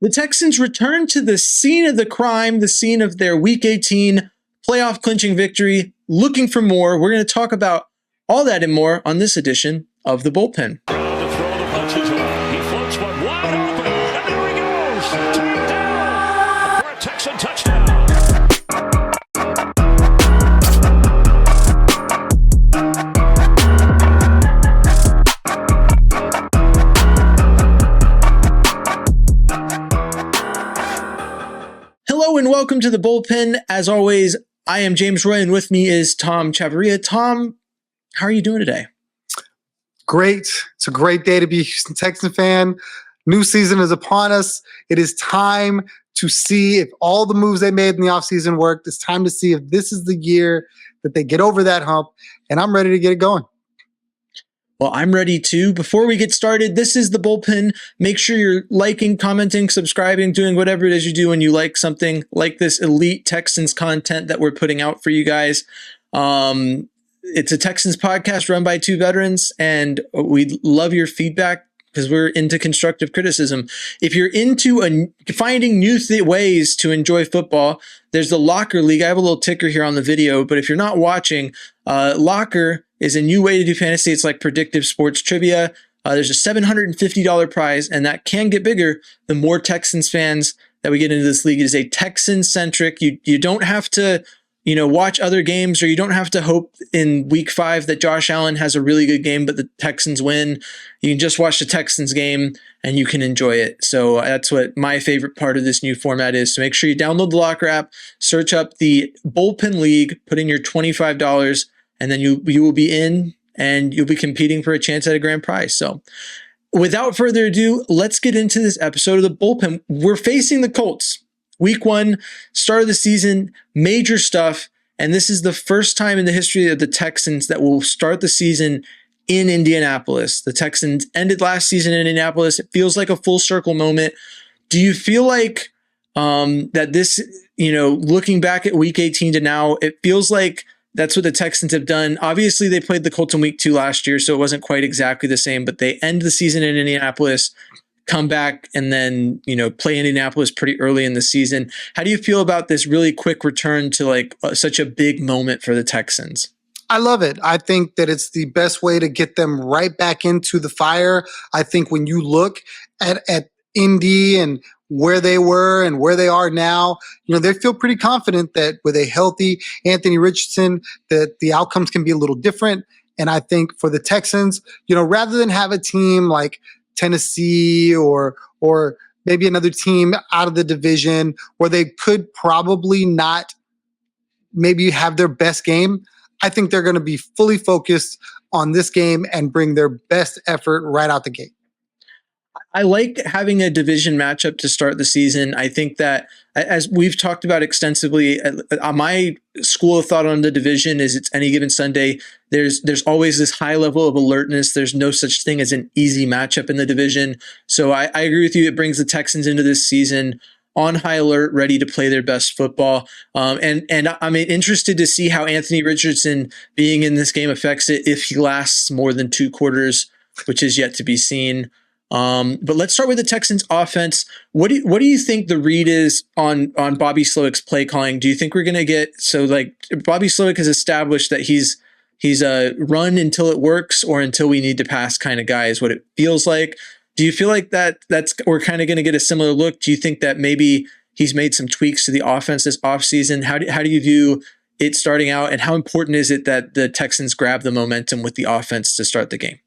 The Texans return to the scene of the crime, the scene of their Week 18 playoff clinching victory, looking for more. We're going to talk about all that and more on this edition of The Bullpen. He floats one wide open, and there he goes. Turned down for a Texan touchdown. Hello and welcome to The Bullpen. As always, I am James Roy, and with me is Tom Chavarria. Tom, how are you doing today? Great. It's a great day to be a Houston Texan fan. New season is upon us. It is time to see if all the moves they made in the offseason worked. It's time to see if this is the year that they get over that hump, and I'm ready to get it going. Well, I'm ready too. Before we get started, this is The Bullpen. Make sure you're liking, commenting, subscribing, doing whatever it is you do when you like something like this elite Texans content that we're putting out for you guys. It's a Texans podcast run by two veterans, and we love your feedback because we're into constructive criticism. If you're into finding new ways to enjoy football, there's the Locker League. I have a little ticker here on the video, but if you're not watching, Locker is a new way to do fantasy. It's like predictive sports trivia. There's a $750 prize, and that can get bigger the more Texans fans that we get into this league. It is a Texan-centric. You don't have to watch other games, or you don't have to hope in week 5 that Josh Allen has a really good game, but the Texans win. You can just watch the Texans game and you can enjoy it. So that's what my favorite part of this new format is. So make sure you download the Locker app, search up the Bullpen League, put in your $25, and then you will be in and you'll be competing for a chance at a grand prize. So without further ado, let's get into this episode of the Bullpen. We're facing the Colts. Week 1, start of the season, major stuff. And this is the first time in the history of the Texans that will start the season in Indianapolis. The Texans ended last season in Indianapolis. It feels like a full circle moment. Do you feel like that this, looking back at week 18 to now, it feels like that's what the Texans have done? Obviously, they played the Colts in week 2 last year, so it wasn't quite exactly the same, but they end the season in Indianapolis, come back, and then, play Indianapolis pretty early in the season. How do you feel about this really quick return to such a big moment for the Texans? I love it. I think that it's the best way to get them right back into the fire. I think when you look at Indy and where they were and where they are now, they feel pretty confident that with a healthy Anthony Richardson, that the outcomes can be a little different. And I think for the Texans, rather than have a team like Tennessee or maybe another team out of the division where they could probably not maybe have their best game, I think they're going to be fully focused on this game and bring their best effort right out the gate. I like having a division matchup to start the season. I think that, as we've talked about extensively, my school of thought on the division is it's any given Sunday. There's always this high level of alertness. There's no such thing as an easy matchup in the division. So I agree with you. It brings the Texans into this season on high alert, ready to play their best football. And I'm interested to see how Anthony Richardson being in this game affects it if he lasts more than 2 quarters, which is yet to be seen. But let's start with the Texans offense. What do you think the read is on Bobby Slowick's play calling? Do you think we're going to get, Bobby Slowick has established that he's a run until it works or until we need to pass kind of guy is what it feels like. Do you feel like that's we're kind of going to get a similar look? Do you think that maybe he's made some tweaks to the offense this offseason? How do you view it starting out, and how important is it that the Texans grab the momentum with the offense to start the game?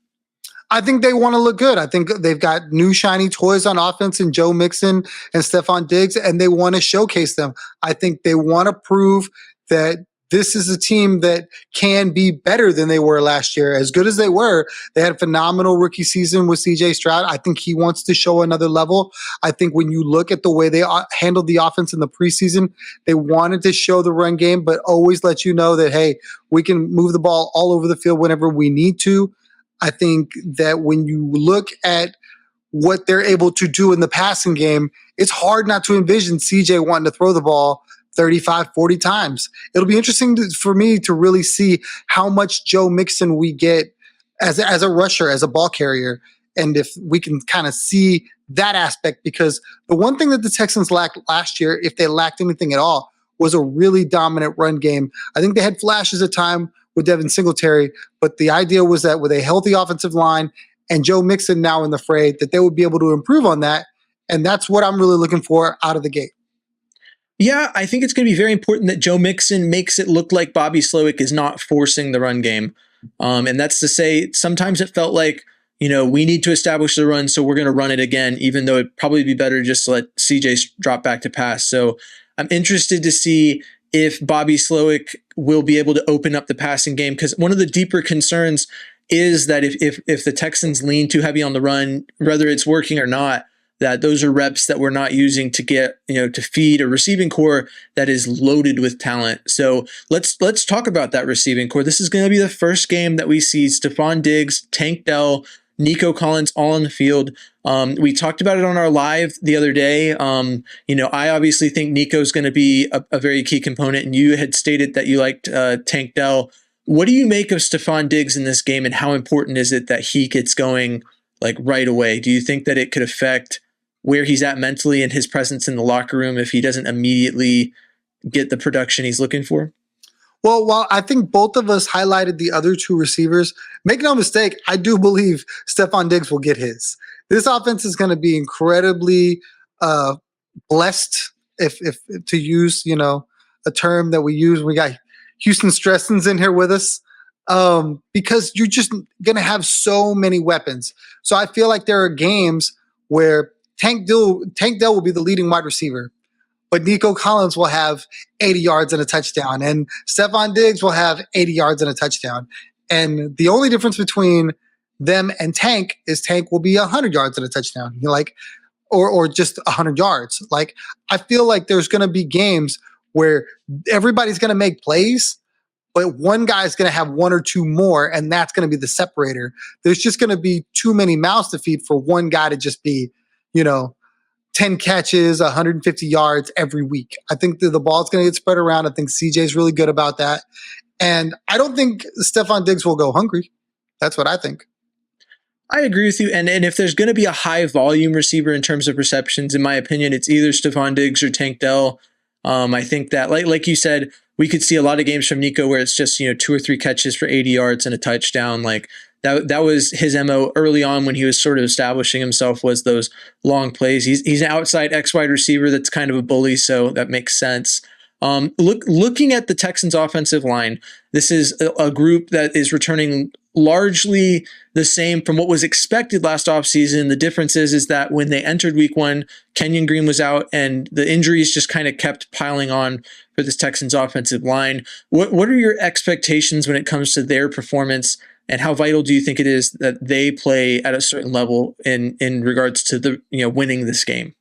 I think they want to look good. I think they've got new shiny toys on offense in Joe Mixon and Stephon Diggs, and they want to showcase them. I think they want to prove that this is a team that can be better than they were last year. As good as they were, they had a phenomenal rookie season with C.J. Stroud. I think he wants to show another level. I think when you look at the way they handled the offense in the preseason, they wanted to show the run game, but always let you know that, hey, we can move the ball all over the field whenever we need to. I think that when you look at what they're able to do in the passing game, it's hard not to envision CJ wanting to throw the ball 35, 40 times. It'll be interesting for me to really see how much Joe Mixon we get as a rusher, as a ball carrier. and if we can kind of see that aspect, because the one thing that the Texans lacked last year, if they lacked anything at all, was a really dominant run game. I think they had flashes at time with Devin Singletary, but the idea was that with a healthy offensive line and Joe Mixon now in the fray, that they would be able to improve on that. And that's what I'm really looking for out of the gate. Yeah, I think it's going to be very important that Joe Mixon makes it look like Bobby Slowick is not forcing the run game. And that's to say, sometimes it felt like, we need to establish the run, so we're going to run it again, even though it'd probably be better just to let CJ drop back to pass. So I'm interested to see if Bobby Slowick will be able to open up the passing game, because one of the deeper concerns is that if the Texans lean too heavy on the run, whether it's working or not, that those are reps that we're not using to get, to feed a receiving core that is loaded with talent. So let's talk about that receiving core. This is going to be the first game that we see Stephon Diggs, Tank Dell, Nico Collins all on the field. We talked about it on our live the other day. I obviously think Nico's going to be a very key component, and you had stated that you liked Tank Dell. What do you make of Stephon Diggs in this game, and how important is it that he gets going like right away? Do you think that it could affect where he's at mentally and his presence in the locker room if he doesn't immediately get the production he's looking for? Well, while I think both of us highlighted the other two receivers, make no mistake, I do believe Stephon Diggs will get his. This offense is going to be incredibly blessed, if to use a term that we use. We got Houston Stressens in here with us, because you're just going to have so many weapons. So I feel like there are games where Tank Dell will be the leading wide receiver, but Nico Collins will have 80 yards and a touchdown, and Stephon Diggs will have 80 yards and a touchdown. And the only difference between them and Tank is Tank will be 100 yards and a touchdown, or just 100 yards. Like, I feel like there's going to be games where everybody's going to make plays, but one guy's going to have one or two more, and that's going to be the separator. There's just going to be too many mouths to feed for one guy to just be, 10 catches, 150 yards every week. I think the ball's going to get spread around. I think CJ's really good about that. And I don't think Stephon Diggs will go hungry. That's what I think. I agree with you. And if there's going to be a high volume receiver in terms of receptions, in my opinion, it's either Stephon Diggs or Tank Dell. I think that, like you said, we could see a lot of games from Nico where it's just, 2 or 3 catches for 80 yards and a touchdown. Like that was his MO early on when he was sort of establishing himself, was those long plays. He's an outside X wide receiver that's kind of a bully, so that makes sense. Looking at the Texans offensive line, this is a group that is returning largely the same from what was expected last offseason. The difference is that when they entered week 1, Kenyon Green was out and the injuries just kind of kept piling on for this Texans offensive line. What are your expectations when it comes to their performance, and how vital do you think it is that they play at a certain level in regards to the winning this game?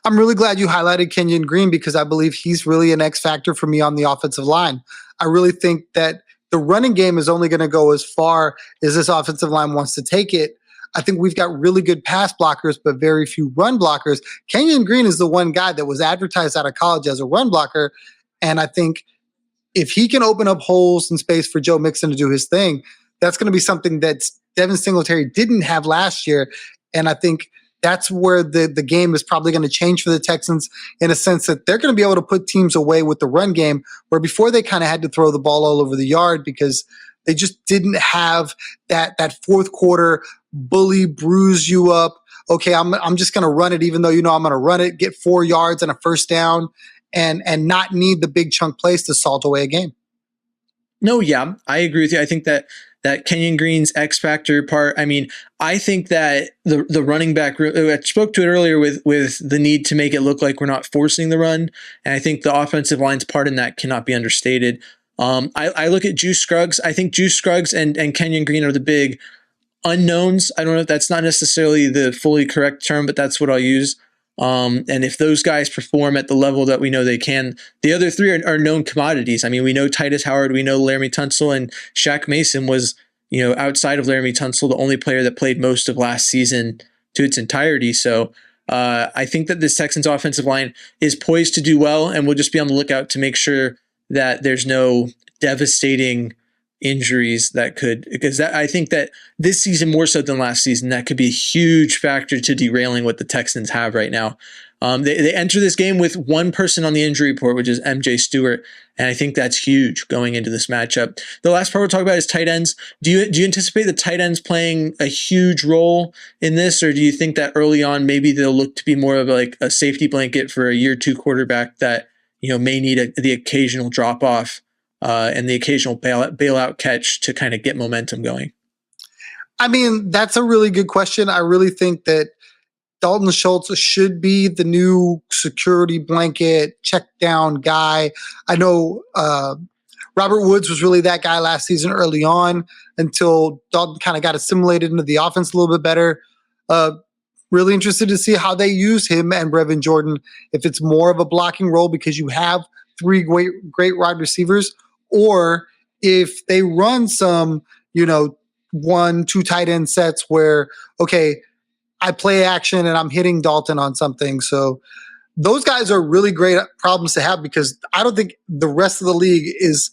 I'm really glad you highlighted Kenyon Green, because I believe he's really an X factor for me on the offensive line. I really think that the running game is only going to go as far as this offensive line wants to take it. I think we've got really good pass blockers, but very few run blockers. Kenyon Green is the one guy that was advertised out of college as a run blocker. And I think if he can open up holes in space for Joe Mixon to do his thing, that's going to be something that Devin Singletary didn't have last year. And I think that's where the game is probably going to change for the Texans, in a sense that they're going to be able to put teams away with the run game, where before they kind of had to throw the ball all over the yard because they just didn't have that fourth quarter bully, bruise you up. Okay, I'm just going to run it, even though I'm going to run it, get 4 yards and a first down, and not need the big chunk plays to salt away a game. No, yeah, I agree with you. I think that Kenyon Green's X factor part, I think that the running back, I spoke to it earlier with the need to make it look like we're not forcing the run. And I think the offensive line's part in that cannot be understated. I look at Juice Scruggs. I think Juice Scruggs and Kenyon Green are the big unknowns. I don't know if that's not necessarily the fully correct term, but that's what I'll use. And if those guys perform at the level that we know they can, the other three are known commodities. We know Titus Howard, we know Laramie Tunsil, and Shaq Mason was, outside of Laramie Tunsil, the only player that played most of last season to its entirety. So I think that this Texans offensive line is poised to do well, and we'll just be on the lookout to make sure that there's no devastating injuries that could, because I think that this season more so than last season, that could be a huge factor to derailing what the Texans have right now. They enter this game with one person on the injury report, which is MJ Stewart, and I think that's huge going into this matchup. The last part we'll talk about is tight ends. Do you anticipate the tight ends playing a huge role in this, or do you think that early on maybe they'll look to be more of like a safety blanket for a year two quarterback that may need the occasional drop off and the occasional bailout catch to kind of get momentum going? I mean, that's a really good question. I really think that Dalton Schultz should be the new security blanket, check down guy. I know Robert Woods was really that guy last season early on until Dalton kind of got assimilated into the offense a little bit better. Really interested to see how they use him and Brevin Jordan, if it's more of a blocking role because you have three great wide receivers, or if they run some, 1-2 tight end sets where, okay, I play action and I'm hitting Dalton on something. So those guys are really great problems to have, because I don't think the rest of the league is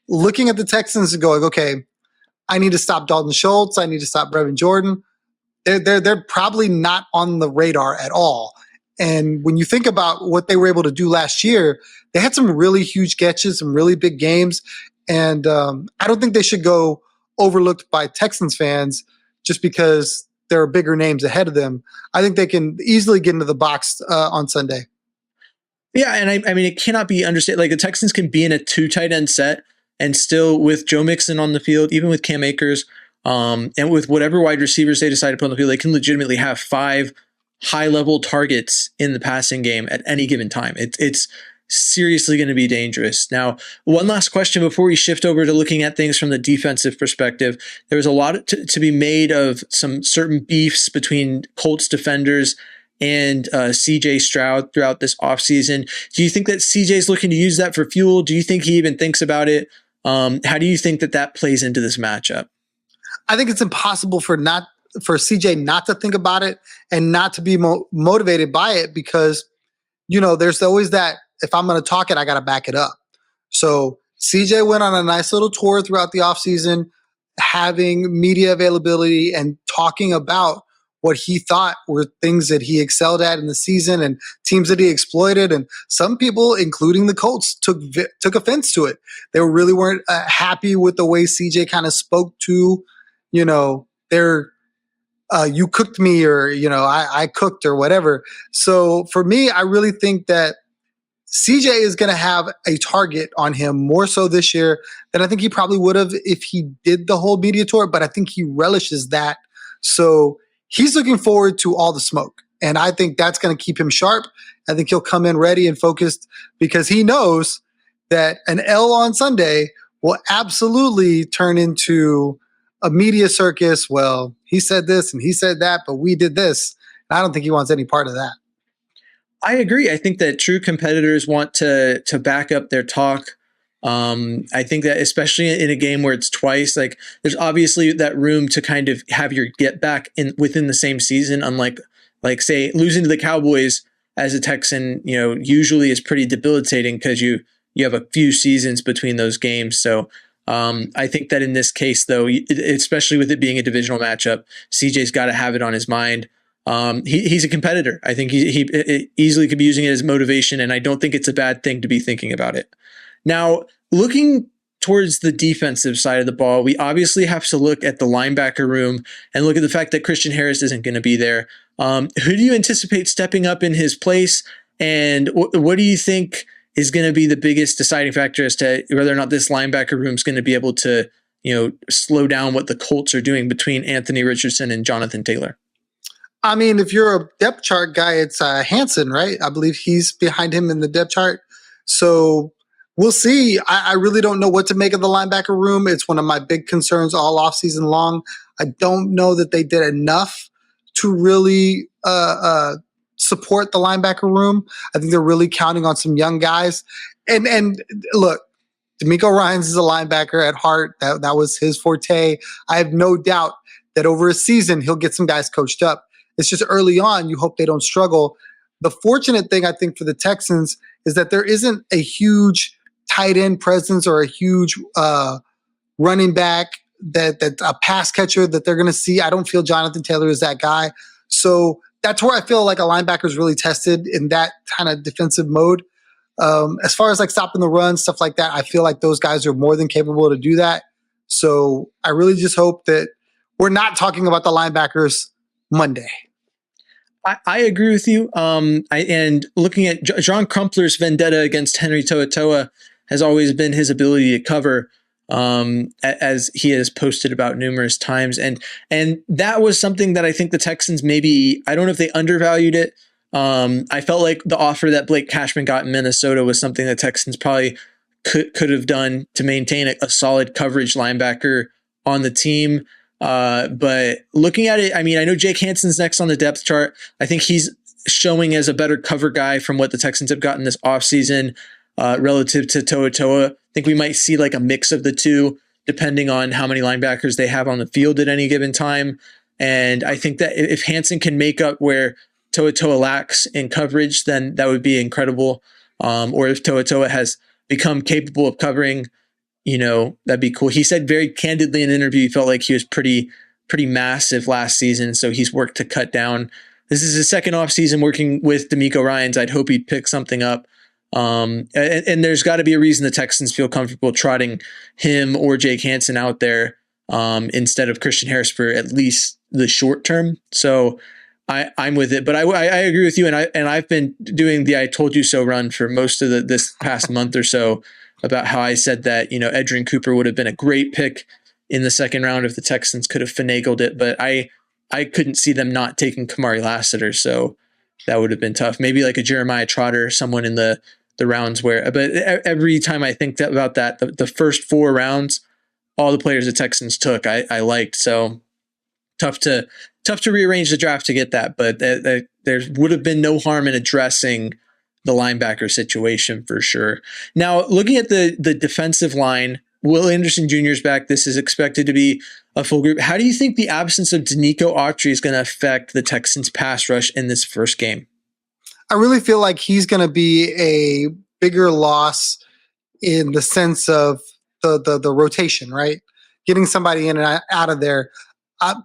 looking at the Texans and going, okay, I need to stop Dalton Schultz. I need to stop Brevin Jordan. They're probably not on the radar at all. And when you think about what they were able to do last year, they had some really huge catches, some really big games. And I don't think they should go overlooked by Texans fans just because there are bigger names ahead of them. I think they can easily get into the box on Sunday. Yeah, and I mean, it cannot be understated. Like, the Texans can be in a 2 tight end set and still, with Joe Mixon on the field, even with Cam Akers, and with whatever wide receivers they decide to put on the field, they can legitimately have 5 high-level targets in the passing game at any given time. It's seriously going to be dangerous. Now, one last question before we shift over to looking at things from the defensive perspective. There was a lot to be made of some certain beefs between Colts defenders and CJ Stroud throughout this offseason. Do you think that CJ is looking to use that for fuel? Do you think he even thinks about it? How do you think that plays into this matchup? I think it's impossible for CJ not to think about it and not to be motivated by it, because, there's always that, if I'm going to talk it, I got to back it up. So CJ went on a nice little tour throughout the offseason, having media availability and talking about what he thought were things that he excelled at in the season and teams that he exploited. And some people, including the Colts, took offense to it. They really weren't happy with the way CJ kind of spoke to, their you cooked me, or, I cooked, or whatever. So for me, I really think that CJ is going to have a target on him more so this year than I think he probably would have if he did the whole media tour, but I think he relishes that. So he's looking forward to all the smoke, and I think that's going to keep him sharp. I think he'll come in ready and focused, because he knows that an L on Sunday will absolutely turn into a media circus. Well, he said this and he said that, but we did this. And I don't think he wants any part of that. I agree. I think that true competitors want to back up their talk. I think that especially in a game where it's twice, like, there's obviously that room to kind of have your get back within the same season. Unlike, say, losing to the Cowboys as a Texan, usually is pretty debilitating because you have a few seasons between those games. So I think that in this case, though, especially with it being a divisional matchup, CJ's got to have it on his mind. He's a competitor. I think he easily could be using it as motivation, and I don't think it's a bad thing to be thinking about it. Now, looking towards the defensive side of the ball, we obviously have to look at the linebacker room and look at the fact that Christian Harris isn't going to be there. Who do you anticipate stepping up in his place, and what do you think is going to be the biggest deciding factor as to whether or not this linebacker room is going to be able to, slow down what the Colts are doing between Anthony Richardson and Jonathan Taylor? I mean, if you're a depth chart guy, it's Hansen, right? I believe he's behind him in the depth chart. So we'll see. I really don't know what to make of the linebacker room. It's one of my big concerns all offseason long. I don't know that they did enough to really support the linebacker room. I think they're really counting on some young guys. And look, D'Amico Ryans is a linebacker at heart. That was his forte. I have no doubt that over a season he'll get some guys coached up. It's just early on, you hope they don't struggle. The fortunate thing, I think, for the Texans is that there isn't a huge tight end presence or a huge running back, that a pass catcher that they're going to see. I don't feel Jonathan Taylor is that guy. So that's where I feel like a linebacker is really tested in that kind of defensive mode. As far as like stopping the run, stuff like that, I feel like those guys are more than capable to do that. So I really just hope that we're not talking about the linebackers Monday. I agree with you. And looking at John Crumpler's vendetta against Henry To'oTo'o has always been his ability to cover, as he has posted about numerous times. And that was something that I think the Texans maybe, I don't know if they undervalued it. I felt like the offer that Blake Cashman got in Minnesota was something the Texans probably could have done to maintain a solid coverage linebacker on the team. But looking at it, I mean, I know Jake Hansen's next on the depth chart. I think he's showing as a better cover guy from what the Texans have gotten this offseason, relative to To'oTo'o. I think we might see like a mix of the two, depending on how many linebackers they have on the field at any given time. And I think that if Hansen can make up where To'oTo'o lacks in coverage, then that would be incredible. Or if To'oTo'o has become capable of covering, that'd be cool. He said very candidly in an interview, he felt like he was pretty massive last season. So he's worked to cut down. This is his second off season working with D'Amico Ryans. I'd hope he'd pick something up. And there's got to be a reason the Texans feel comfortable trotting him or Jake Hansen out there, instead of Christian Harris for at least the short term. So I'm with it, but I agree with you. And I've been doing the I told you so run for most of this past month or so, about how I said that, Edgerrin Cooper would have been a great pick in the second round if the Texans could have finagled it, but I couldn't see them not taking Kamari Lassiter, so that would have been tough. Maybe like a Jeremiah Trotter, someone in the rounds where, but every time I think about that, the first 4 rounds, all the players the Texans took, I liked, so tough to rearrange the draft to get that, but there would have been no harm in addressing the linebacker situation for sure. Now, looking at the defensive line, Will Anderson Jr. is back. This is expected to be a full group. How do you think the absence of Danico Autry is going to affect the Texans pass rush in this first game? I really feel like he's going to be a bigger loss in the sense of the rotation, right? Getting somebody in and out of there.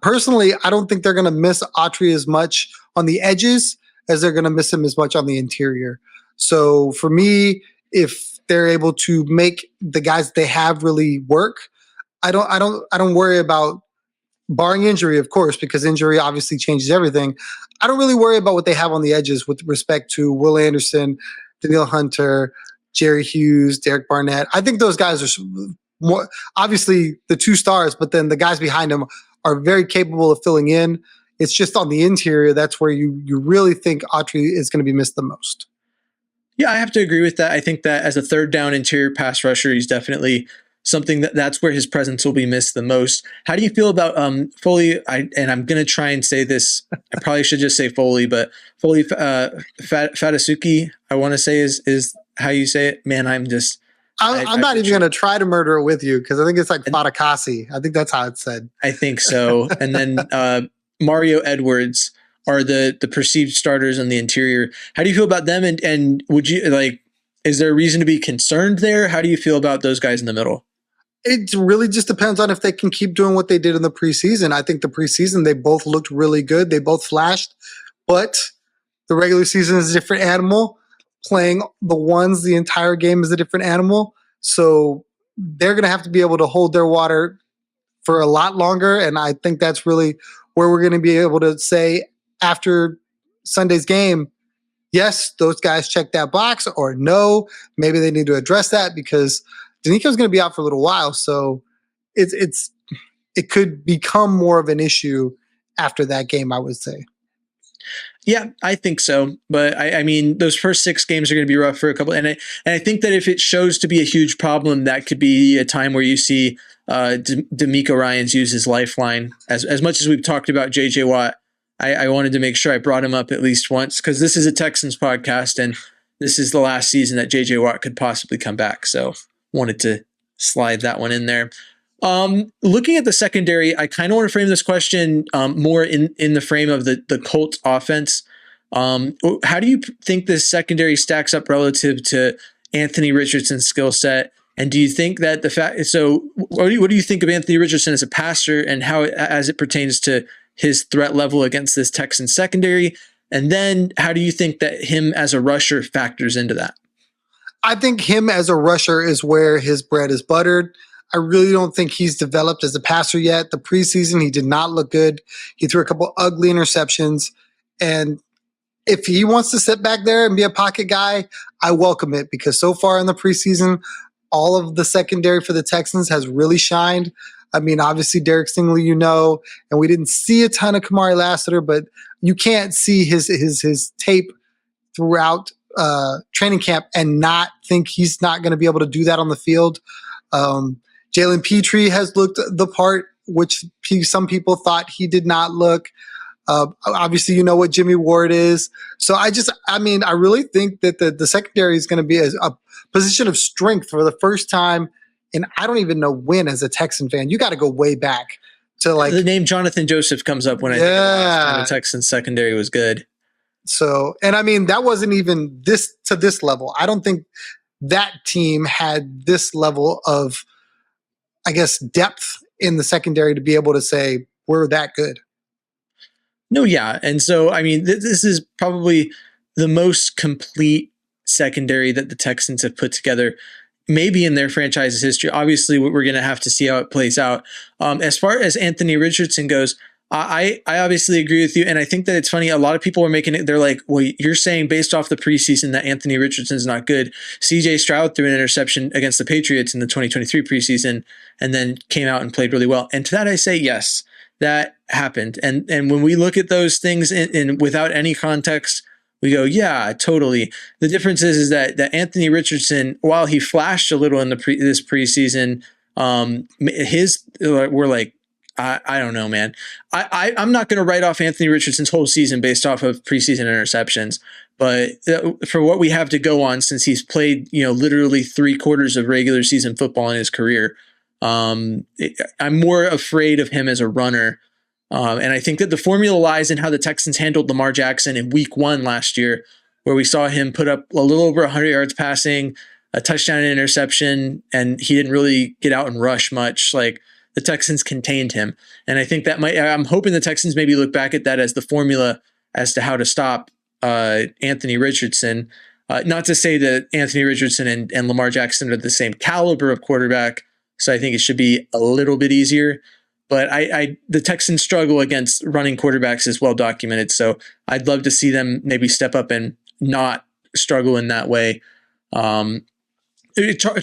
Personally, I don't think they're going to miss Autry as much on the edges as they're going to miss him as much on the interior. So for me, if they're able to make the guys they have really work, I don't worry about, barring injury, of course, because injury obviously changes everything. I don't really worry about what they have on the edges with respect to Will Anderson, Danielle Hunter, Jerry Hughes, Derek Barnett. I think those guys are more, obviously the 2 stars, but then the guys behind them are very capable of filling in. It's just on the interior, that's where you really think Autry is going to be missed the most. Yeah, I have to agree with that. I think that as a third down interior pass rusher, he's definitely something that's where his presence will be missed the most. How do you feel about Foley? And I'm going to try and say this. I probably should just say Foley, but Foley Fatasuki, I want to say is how you say it. Man, I'm not even going to try to murder it with you because I think it's like Fatakasi. I think that's how it's said. I think so. And then Mario Edwards are the perceived starters on the interior. How do you feel about them? And would you is there a reason to be concerned there? How do you feel about those guys in the middle? It really just depends on if they can keep doing what they did in the preseason. I think the preseason, they both looked really good. They both flashed, but the regular season is a different animal. Playing the ones the entire game is a different animal. So they're going to have to be able to hold their water for a lot longer. And I think that's really where we're going to be able to say after Sunday's game, yes, those guys check that box, or no, maybe they need to address that because Danico's going to be out for a little while. So it could become more of an issue after that game, I would say. Yeah, I think so. But I mean, those first 6 games are going to be rough for a couple. And I think that if it shows to be a huge problem, that could be a time where you see D'Amico Ryans use his lifeline. As much as we've talked about J.J. Watt, I wanted to make sure I brought him up at least once because this is a Texans podcast and this is the last season that J.J. Watt could possibly come back. So wanted to slide that one in there. Looking at the secondary, I kind of want to frame this question more in the frame of the Colts offense. How do you think this secondary stacks up relative to Anthony Richardson's skill set And do you think that what do you think of Anthony Richardson as a passer and how as it pertains to his threat level against this Texans secondary? And then how do you think that him as a rusher factors into that? I think him as a rusher is where his bread is buttered. I really don't think he's developed as a passer yet. The preseason, he did not look good. He threw a couple ugly interceptions. And if he wants to sit back there and be a pocket guy, I welcome it, because so far in the preseason, all of the secondary for the Texans has really shined. I mean, obviously Derek Stingley, and we didn't see a ton of Kamari Lassiter, but you can't see his tape throughout training camp and not think he's not going to be able to do that on the field. Jalen Petrie has looked the part, which some people thought he did not look. Obviously, you know what Jimmy Ward is. So I really think that the secondary is going to be a position of strength for the first time. And I don't even know when, as a Texan fan. You got to go way back to the name Jonathan Joseph comes up when I think of the last time the Texans secondary was good. So, and I mean, that wasn't even to this level. I don't think that team had this level of, I guess, depth in the secondary to be able to say we're that good. No, yeah. And so, I mean, this is probably the most complete secondary that the Texans have put together, maybe in their franchise's history. Obviously, we're going to have to see how it plays out. As far as Anthony Richardson goes, I obviously agree with you. And I think that it's funny. A lot of people are making it. They're like, well, you're saying based off the preseason that Anthony Richardson's not good. CJ Stroud threw an interception against the Patriots in the 2023 preseason and then came out and played really well. And to that, I say, yes, that happened. And when we look at those things in without any context, we go, yeah, totally. The difference is that Anthony Richardson, while he flashed a little in this preseason, we're like, I don't know, man. I'm not going to write off Anthony Richardson's whole season based off of preseason interceptions, but for what we have to go on, since he's played, literally 3/4 of regular season football in his career, I'm more afraid of him as a runner. And I think that the formula lies in how the Texans handled Lamar Jackson in week 1 last year, where we saw him put up a little over 100 yards passing, a touchdown and interception, and he didn't really get out and rush much. Like, the Texans contained him. And I think I'm hoping the Texans maybe look back at that as the formula as to how to stop Anthony Richardson. Not to say that Anthony Richardson and Lamar Jackson are the same caliber of quarterback, so I think it should be a little bit easier. But the Texans' struggle against running quarterbacks is well documented, so I'd love to see them maybe step up and not struggle in that way.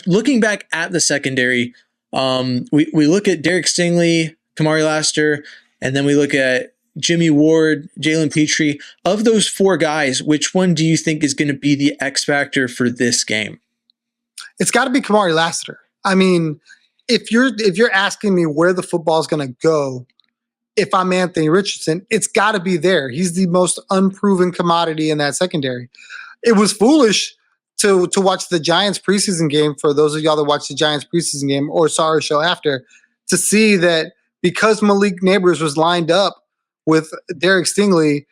Looking back at the secondary, we look at Derek Stingley, Kamari Lassiter, and then we look at Jimmy Ward, Jalen Petrie. Of those 4 guys, which one do you think is going to be the X factor for this game? It's got to be Kamari Lassiter. I mean, if you're asking me where the football is going to go, if I'm Anthony Richardson, it's got to be there. He's the most unproven commodity in that secondary. It was foolish to watch the Giants preseason game, for those of y'all that watched the Giants preseason game or saw our show after, to see that because Malik Neighbors was lined up with Derek Stingley,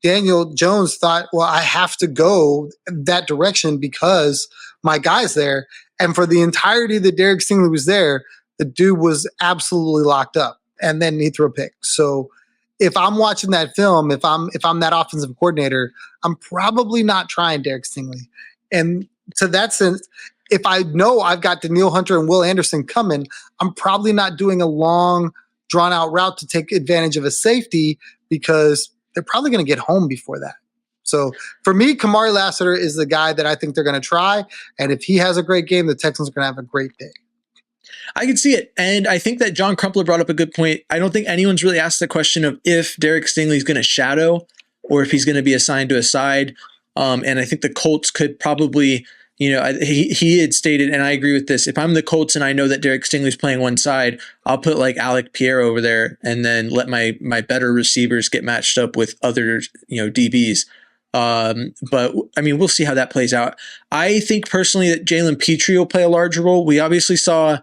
Daniel Jones thought, well, I have to go that direction because my guy's there. And for the entirety that Derek Stingley was there, the dude was absolutely locked up. And then he threw a pick. So if I'm watching that film, if I'm that offensive coordinator, I'm probably not trying Derek Stingley. And to that sense, if I know I've got Daniil Hunter and Will Anderson coming, I'm probably not doing a long, drawn-out route to take advantage of a safety, because they're probably going to get home before that. So for me, Kamari Lassiter is the guy that I think they're going to try. And if he has a great game, the Texans are going to have a great day. I can see it. And I think that John Crumpler brought up a good point. I don't think anyone's really asked the question of if Derek Stingley is going to shadow or if he's going to be assigned to a side. And I think the Colts could probably, he had stated, and I agree with this, if I'm the Colts and I know that Derek Stingley's playing one side, I'll put like Alec Pierre over there and then let my better receivers get matched up with other, DBs. But I mean, we'll see how that plays out. I think personally that Jalen Petrie will play a larger role. We obviously saw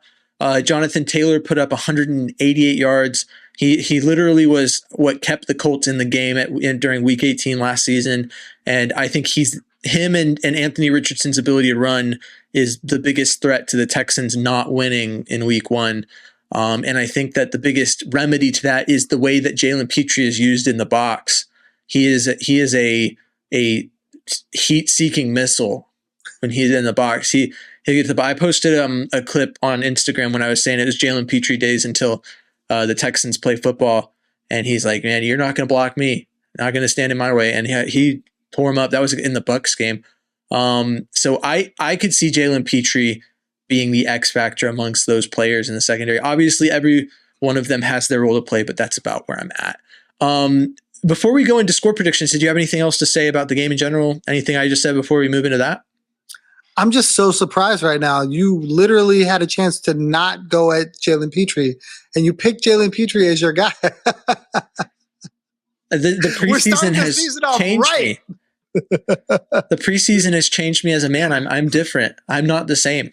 Jonathan Taylor put up 188 yards. He literally was what kept the Colts in the game during Week 18 last season, and I think he's him and Anthony Richardson's ability to run is the biggest threat to the Texans not winning in week one. And I think that the biggest remedy to that is the way that Jalen Petrie is used in the box. He is a heat-seeking missile when he's in the box. He gets the. I posted a clip on Instagram when I was saying it was Jalen Petrie days until the Texans play football, and he's like, "Man, you're not going to block me. Not going to stand in my way." And he tore him up. That was in the Bucs game. So I could see Jalen Petrie being the X factor amongst those players in the secondary. Obviously, every one of them has their role to play, but that's about where I'm at. Before we go into score predictions, did you have anything else to say about the game in general? Anything I just said before we move into that? I'm just so surprised right now. You literally had a chance to not go at Jalen Petrie, and you picked Jalen Petrie as your guy. The preseason has changed me. The preseason has changed me as a man. I'm different. I'm not the same.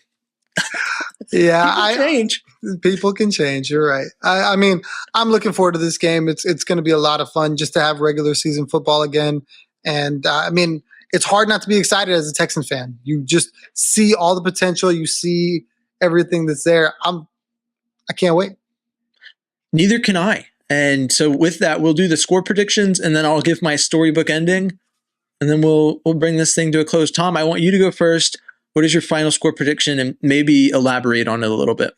Yeah, change. People can change. You're right. I mean, I'm looking forward to this game. It's going to be a lot of fun just to have regular season football again. And I mean, it's hard not to be excited as a Texan fan. You just see all the potential. You see everything that's there. I can't wait. Neither can I. And so with that, we'll do the score predictions, and then I'll give my storybook ending, and then we'll bring this thing to a close. Tom, I want you to go first. What is your final score prediction, and maybe elaborate on it a little bit?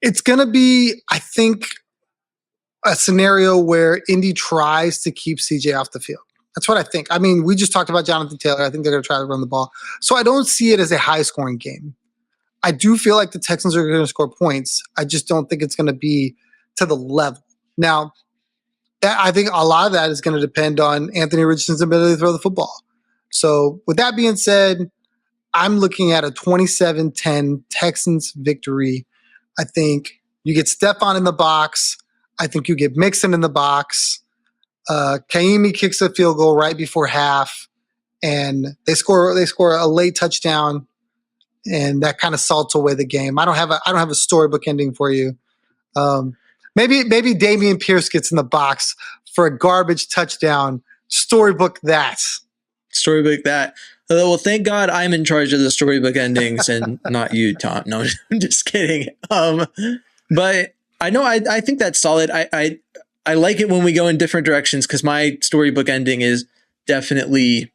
It's going to be, I think, a scenario where Indy tries to keep CJ off the field. That's what I think. I mean, we just talked about Jonathan Taylor. I think they're going to try to run the ball. So I don't see it as a high-scoring game. I do feel like the Texans are going to score points. I just don't think it's going to be to the level. Now, I think a lot of that is going to depend on Anthony Richardson's ability to throw the football. So with that being said, I'm looking at a 27-10 Texans victory. I think you get Stephon in the box. I think you get Mixon in the box. Kaimi kicks a field goal right before half, and they score a late touchdown, and that kind of salts away the game. I don't have a storybook ending for you. Maybe Dameon Pierce gets in the box for a garbage touchdown. Storybook that. Storybook that. Well, thank God I'm in charge of the storybook endings and not you, Tom. No, I'm just kidding. But I know I think that's solid. I like it when we go in different directions because my storybook ending is definitely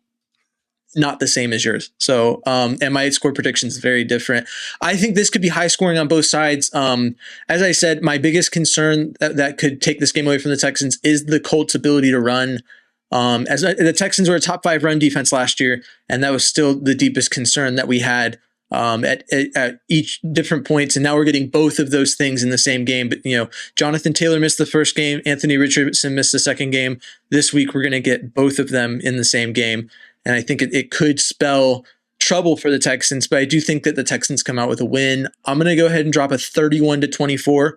not the same as yours. So, and my score prediction is very different. I think this could be high scoring on both sides. As I said, my biggest concern that could take this game away from the Texans is the Colts' ability to run. As the Texans were a top 5 run defense last year, and that was still the deepest concern that we had at each different points. And now we're getting both of those things in the same game. But, Jonathan Taylor missed the first game. Anthony Richardson missed the second game. This week, we're going to get both of them in the same game. And I think it could spell trouble for the Texans, but I do think that the Texans come out with a win. I'm going to go ahead and drop a 31-24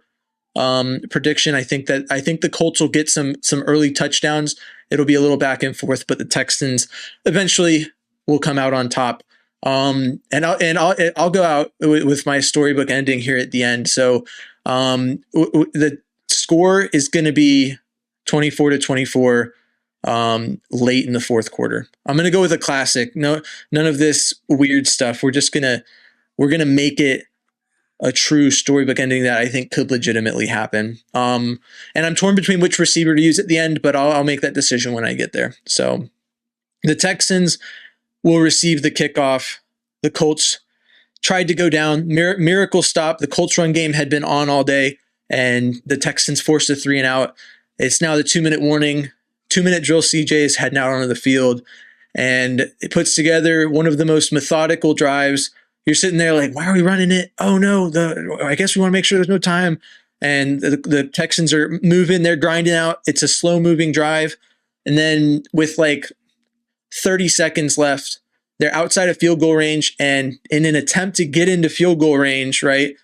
prediction. I think the Colts will get some early touchdowns. It'll be a little back and forth, but the Texans eventually will come out on top. And I'll go out with my storybook ending here at the end. So the score is going to be 24-24. Late in the fourth quarter. I'm going to go with a classic. No, none of this weird stuff. We're going to make it a true storybook ending that I think could legitimately happen. And I'm torn between which receiver to use at the end, but I'll make that decision when I get there. So the Texans will receive the kickoff. The Colts tried to go down. Miracle stop. The Colts run game had been on all day, and the Texans forced a 3-and-out. It's now the 2-minute warning. 2-minute drill. CJ is heading out onto the field, and it puts together one of the most methodical drives. You're sitting there like, why are we running it? Oh no, I guess we want to make sure there's no time. And the Texans are moving, they're grinding out. It's a slow moving drive. And then with like 30 seconds left, they're outside of field goal range. And in an attempt to get into field goal range, right,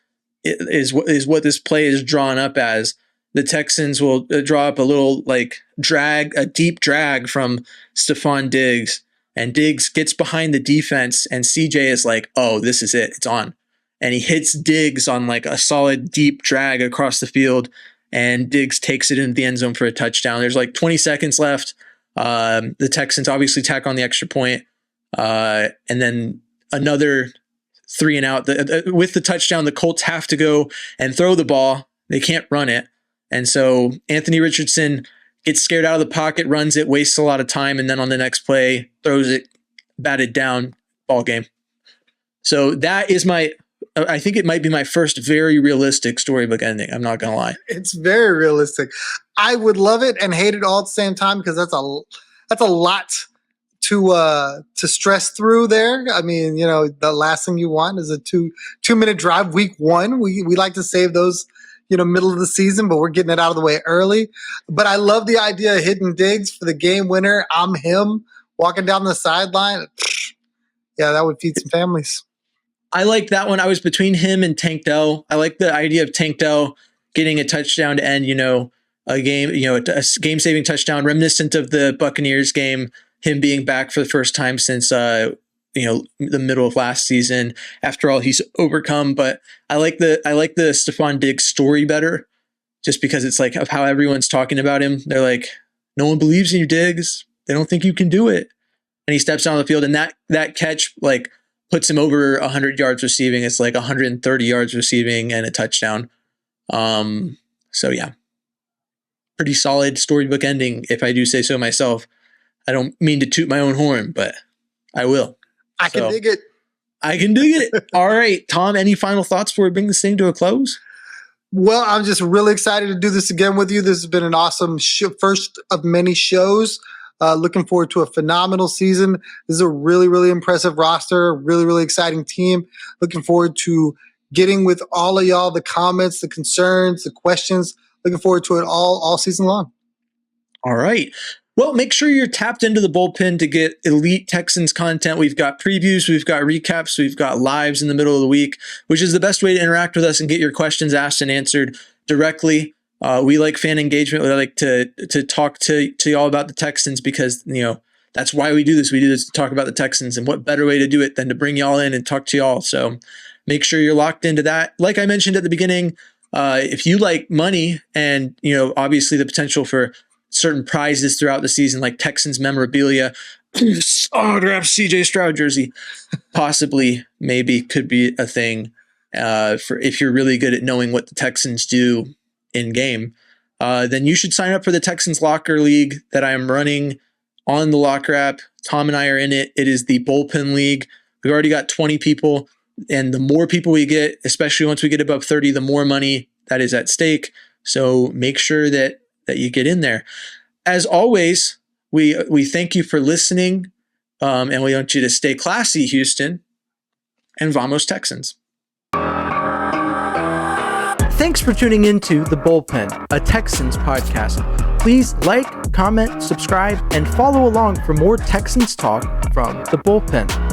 is what this play is drawn up as. The Texans will draw up a little a deep drag from Stephon Diggs, and Diggs gets behind the defense, and CJ is like, oh, this is it. It's on. And he hits Diggs on like a solid deep drag across the field, and Diggs takes it into the end zone for a touchdown. There's like 20 seconds left. The Texans obviously tack on the extra point. And then another 3 and out. With the touchdown, the Colts have to go and throw the ball. They can't run it. And so Anthony Richardson gets scared out of the pocket, runs it, wastes a lot of time, and then on the next play, throws it, batted down, ball game. So that is I think it might be my first very realistic storybook ending. I'm not going to lie. It's very realistic. I would love it and hate it all at the same time because that's a lot to stress through there. I mean, the last thing you want is a 2-minute drive week 1. We like to save those, middle of the season, but we're getting it out of the way early. But I love the idea of hitting Diggs for the game winner. I'm him walking down the sideline. Yeah, that would feed some families. I like that one. I was between him and Tank Dell. I like the idea of Tank Dell getting a touchdown to end, a game, a game-saving touchdown, reminiscent of the Buccaneers game, him being back for the first time since, the middle of last season. After all, he's overcome. But I like the Stephon Diggs story better, just because it's like of how everyone's talking about him. They're like, no one believes in you, Diggs. They don't think you can do it. And he steps down the field, and that catch puts him over 100 yards receiving. It's 130 yards receiving and a touchdown. So yeah, pretty solid storybook ending, if I do say so myself. I don't mean to toot my own horn, but I will. I can dig it. I can dig it. All right, Tom, any final thoughts before we bring this thing to a close? Well, I'm just really excited to do this again with you. This has been an awesome first of many shows. Looking forward to a phenomenal season. This is a really, really impressive roster, really, really exciting team. Looking forward to getting with all of y'all, the comments, the concerns, the questions. Looking forward to it all season long. All right. Well, make sure you're tapped into the Bullpen to get elite Texans content. We've got previews, we've got recaps, we've got lives in the middle of the week, which is the best way to interact with us and get your questions asked and answered directly. We like fan engagement. We like to talk to y'all about the Texans because, that's why we do this. We do this to talk about the Texans, and what better way to do it than to bring y'all in and talk to y'all. So make sure you're locked into that. Like I mentioned at the beginning, if you like money and, obviously the potential for certain prizes throughout the season, like Texans memorabilia, autographed CJ Stroud jersey, possibly, maybe could be a thing for if you're really good at knowing what the Texans do in game, then you should sign up for the Texans Locker League that I am running on the Locker app. Tom and I are in it. It is the Bullpen League. We've already got 20 people, and the more people we get, especially once we get above 30, the more money that is at stake. So make sure that you get in there. As always, we thank you for listening, and we want you to stay classy, Houston, and vamos Texans. Thanks for tuning into The Bullpen, a Texans podcast. Please like, comment, subscribe, and follow along for more Texans talk from The Bullpen.